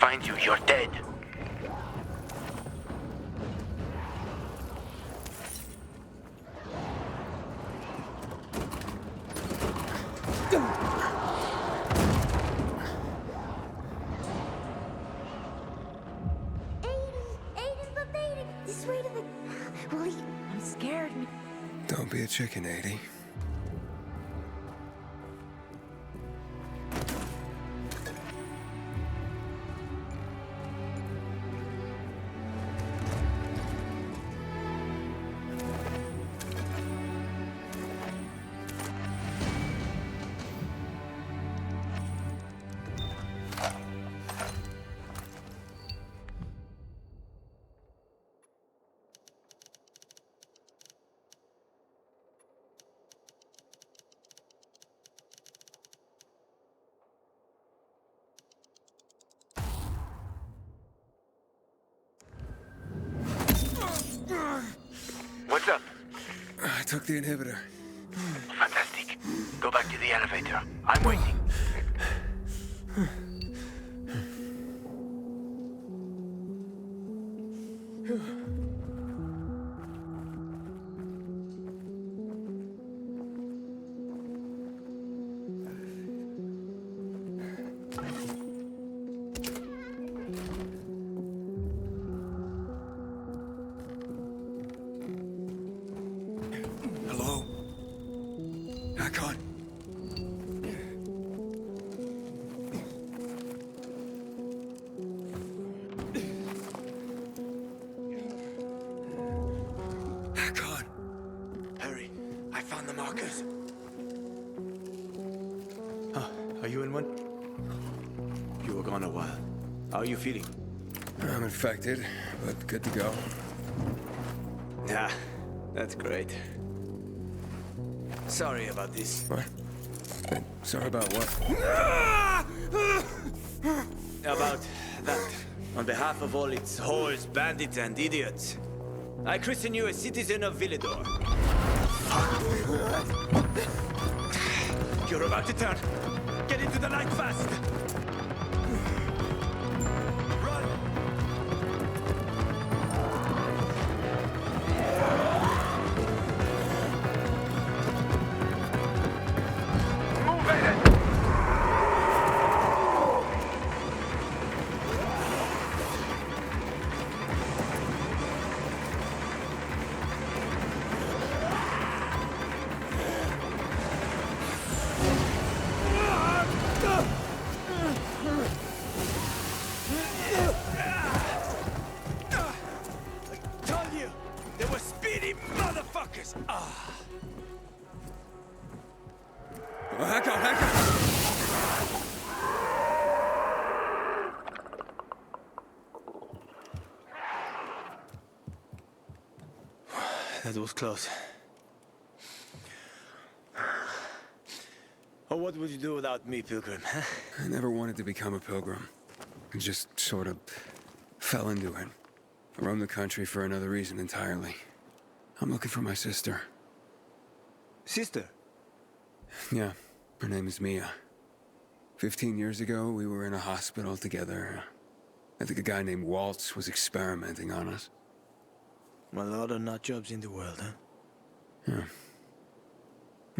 finds you, you're dead. This way to the... Willie, I'm scared. Don't be a chicken, 80. What's up? I took the inhibitor. Fantastic. Go back to the elevator. I'm waiting. Hello? Hakon? Hakon? Harry, I found the markers. Huh, are you in one? You were gone a while. How are you feeling? I'm infected, but good to go. Yeah, that's great. Sorry about this. What? Sorry about what? About that. On behalf of all its whores, bandits, and idiots, I christen you a citizen of Villedor. You're about to turn. Get into the light fast. Run! Move it! I told you, they were speedy motherfuckers. Hakon! That was close. Oh, what would you do without me, Pilgrim? Huh? I never wanted to become a pilgrim. I just sort of fell into it. I roamed the country for another reason entirely. I'm looking for my sister. Sister? Yeah, her name is Mia. 15 years ago, we were in a hospital together. I think a guy named Waltz was experimenting on us. A lot of nut jobs in the world, huh? Yeah.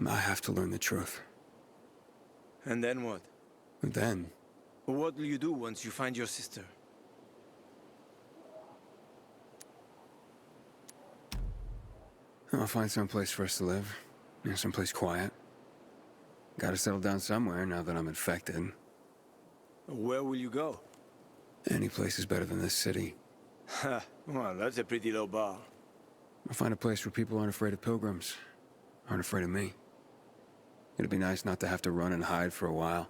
I have to learn the truth. And then what? And then, What will you do once you find your sister? I'll find some place for us to live. Someplace quiet. Gotta settle down somewhere now that I'm infected. Where will you go? Any place is better than this city. Well, that's a pretty low bar. I'll find a place where people aren't afraid of pilgrims. Aren't afraid of me. It'd be nice not to have to run and hide for a while.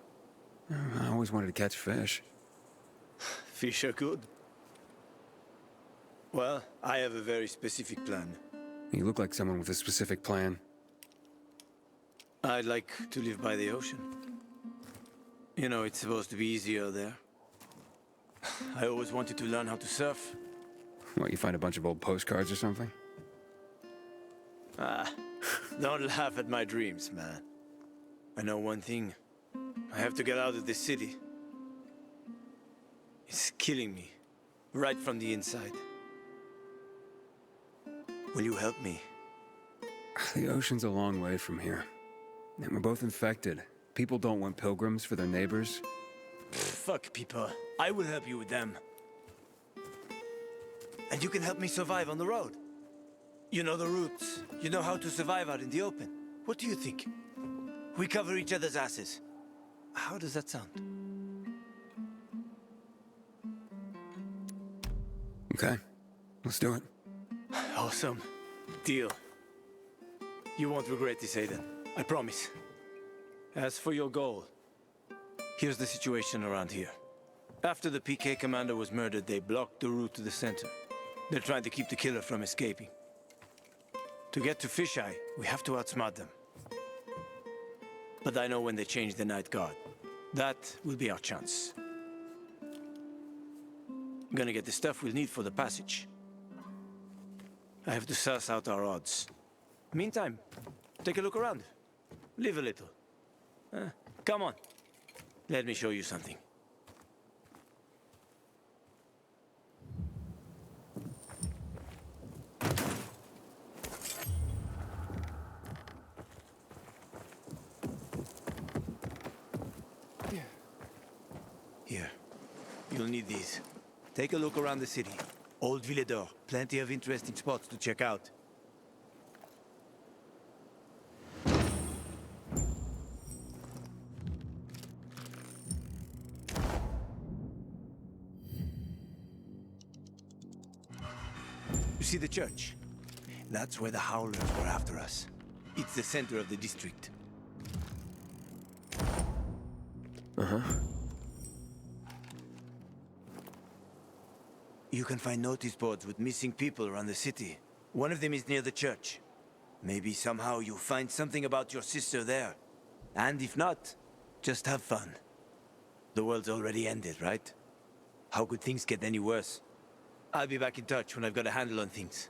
I always wanted to catch fish. Fish are good. Well, I have a very specific plan. You look like someone with a specific plan. I'd like to live by the ocean. You know, it's supposed to be easier there. I always wanted to learn how to surf. What, you find a bunch of old postcards or something? Don't laugh at my dreams, man. I know one thing. I have to get out of this city. It's killing me. Right from the inside. Will you help me? The ocean's a long way from here. And we're both infected. People don't want pilgrims for their neighbors. Fuck people. I will help you with them. And you can help me survive on the road. You know the routes. You know how to survive out in the open. What do you think? We cover each other's asses. How does that sound? Okay, let's do it. Awesome. Deal. You won't regret this, Aiden. I promise. As for your goal, here's the situation around here. After the PK commander was murdered, they blocked the route to the center. They're trying to keep the killer from escaping. To get to Fisheye, we have to outsmart them. But I know when they change the Night Guard. That will be our chance. I'm gonna get the stuff we'll need for the passage. I have to suss out our odds. Meantime, take a look around. Live a little. Come on. Let me show you something. Here. You'll need these. Take a look around the city. Old Villedor. Plenty of interesting spots to check out. You see the church? That's where the Howlers were after us. It's the center of the district. Uh-huh. You can find notice boards with missing people around the city. One of them is near the church. Maybe somehow you'll find something about your sister there. And if not, just have fun. The world's already ended, right? How could things get any worse? I'll be back in touch when I've got a handle on things.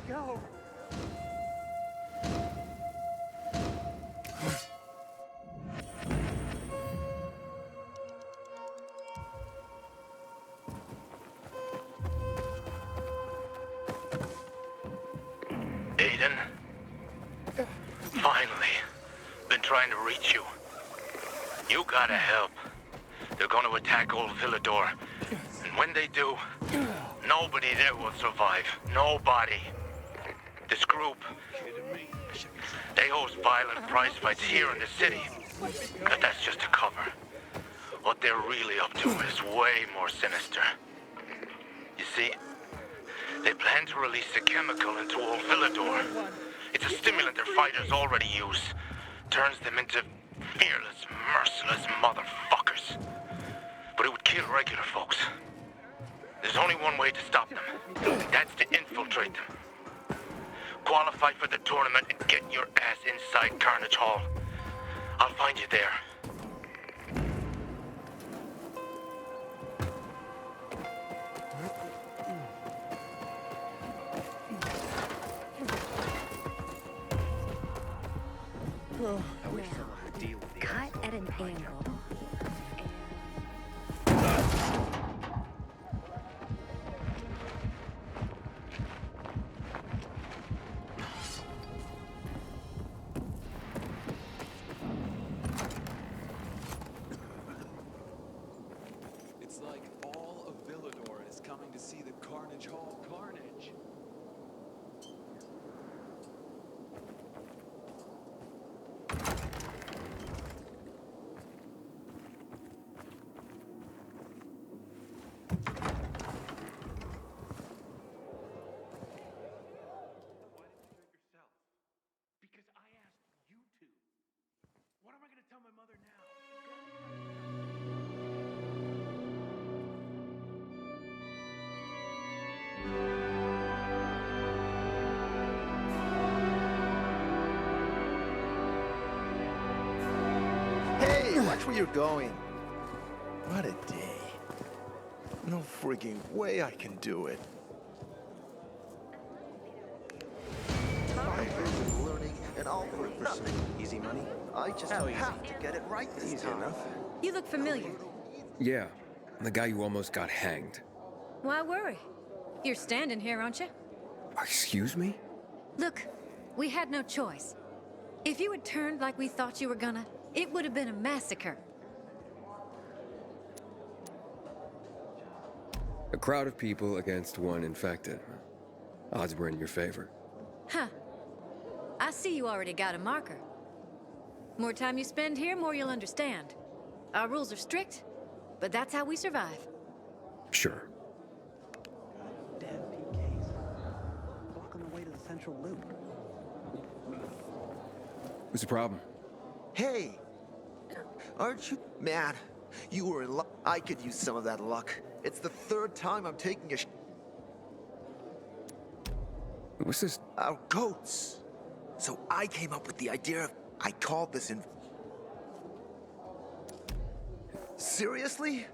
Go! Aiden? Finally. Been trying to reach you. You gotta help. They're gonna attack old Villedor. And when they do, nobody there will survive. Nobody. This group, they host violent prize fights here in the city. But that's just a cover. What they're really up to is way more sinister. You see, they plan to release a chemical into old Villedor. It's a stimulant their fighters already use. Turns them into fearless, merciless motherfuckers. But it would kill regular folks. There's only one way to stop them. That's to infiltrate them. Qualify for the tournament and get your ass inside Carnage Hall. I'll find you there. Cut at an angle. It's like all of Villedor is coming to see the Carnage Hall carnage. Because I asked you to. What am I gonna tell my mother now? Hey, watch where you're going. What a day. No freaking way I can do it. 5 years of learning and all for it for nothing. Easy money? I just have to get it right this time. Enough. You look familiar. Yeah, I'm the guy who almost got hanged. Why worry? You're standing here, aren't you? Excuse me? Look, we had no choice. If you had turned like we thought you were gonna, it would have been a massacre. A crowd of people against one infected. Odds were in your favor. Huh. I see you already got a marker. More time you spend here, more you'll understand. Our rules are strict, but that's how we survive. Sure. Damn PKs. Blocking the way to the central loop. What's the problem? Hey! Aren't you... Man, you were in luck. I could use some of that luck. It's the 3rd time I'm taking a What's this? Our goats. So I came up with the idea of... I called this in... Seriously?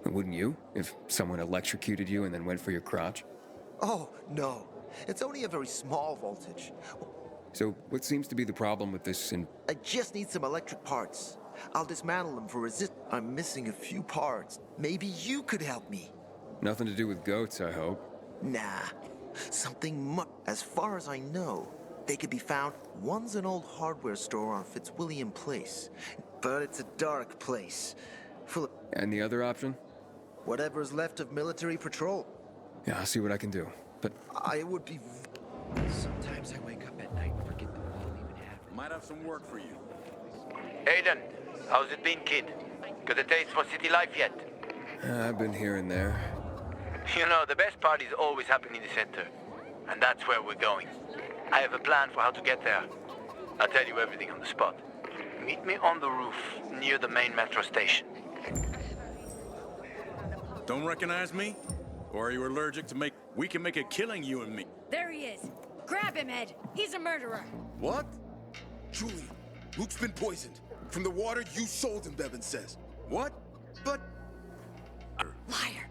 Wouldn't you? If someone electrocuted you and then went for your crotch? Oh, no. It's only a very small voltage. So, what seems to be the problem with this I just need some electric parts. I'll dismantle them for resist. I'm missing a few parts. Maybe you could help me. Nothing to do with goats, I hope. Nah. Something much... As far as I know, they could be found. One's an old hardware store on Fitzwilliam Place. But it's a dark place. Full of... And the other option? Whatever's left of military patrol. Yeah, I'll see what I can do. But I would be... Sometimes I wake up at night and forget the world even happened. Might have some work for you. Aiden, how's it been, kid? Got a taste for city life yet? I've been here and there. You know, the best parties always happen in the center. And that's where we're going. I have a plan for how to get there. I'll tell you everything on the spot. Meet me on the roof, near the main metro station. Don't recognize me? Or are you allergic to make... We can make a killing, you and me. There he is. Grab him, Ed. He's a murderer. What? Julian, Luke's been poisoned. From the water you sold him, Bevan says. What? But... Liar.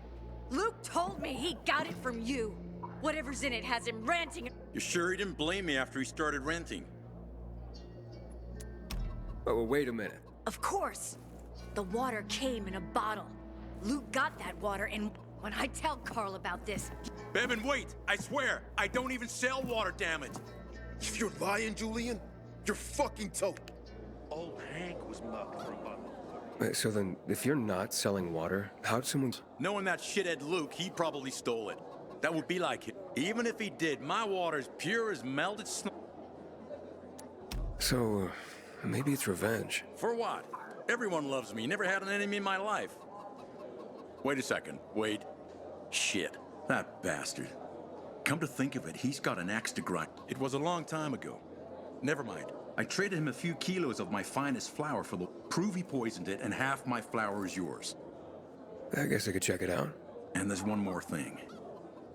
Luke told me he got it from you. Whatever's in it has him ranting. You sure he didn't blame me after he started renting? Oh, wait a minute. Of course. The water came in a bottle. Luke got that water, and when I tell Carl about this... Bevan, wait! I swear, I don't even sell water, damn it! if you're lying, Julian, you're fucking tote. Old Hank was mugged for a bottle. Wait, so then, if you're not selling water, how'd someone... Knowing that shithead Luke, he probably stole it. That would be like him. Even if he did, my water's pure as melted snow. So, maybe it's revenge. For what? Everyone loves me. Never had an enemy in my life. Wait a second. Wait. Shit. That bastard. Come to think of it, he's got an axe to grind. It was a long time ago. Never mind. I traded him a few kilos of my finest flour for the... Prove he poisoned it, and half my flour is yours. I guess I could check it out. And there's one more thing.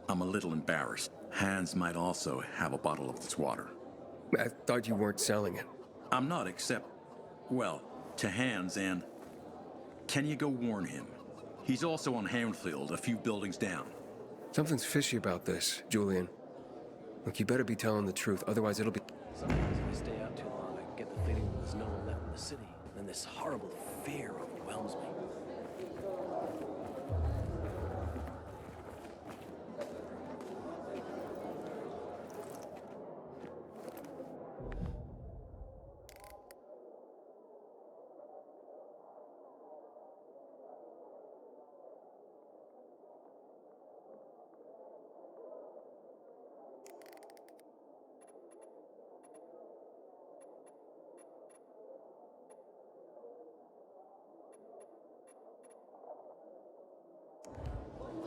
I'm a little embarrassed. Hans might also have a bottle of this water. I thought you weren't selling it. I'm not, except... Well, to Hans and... Can you go warn him? He's also on Hamfield, a few buildings down. Something's fishy about this, Julian. Look, you better be telling the truth, otherwise it'll be... Sometimes if I stay out too long, I get the feeling there's no one left in the city. And this horrible fear overwhelms me.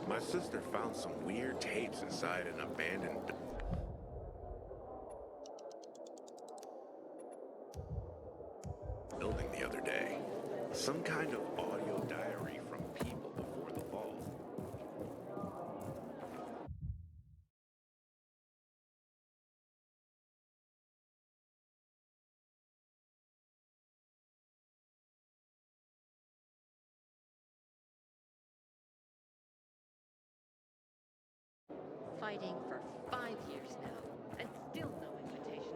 My sister found some weird tapes inside an abandoned... building the other day. Some kind of audio diary from people before the fall. fighting for 5 years now, and still no invitation.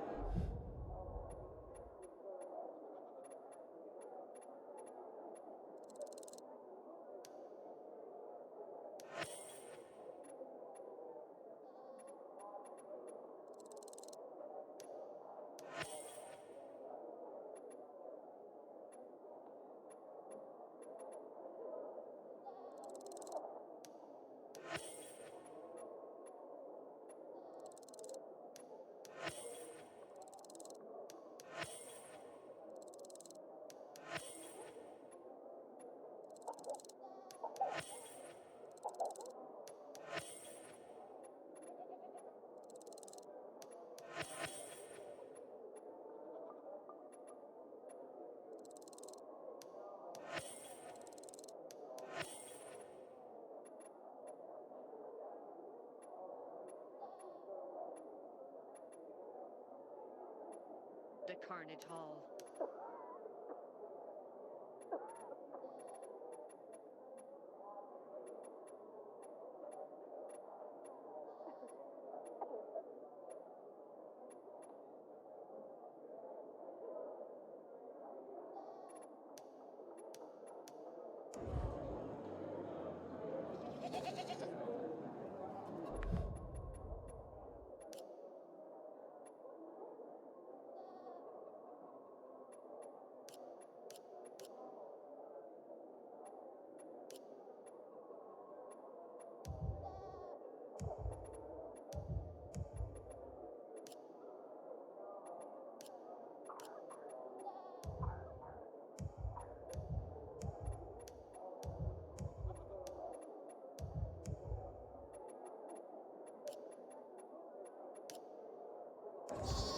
The Carnage Hall. Yeah.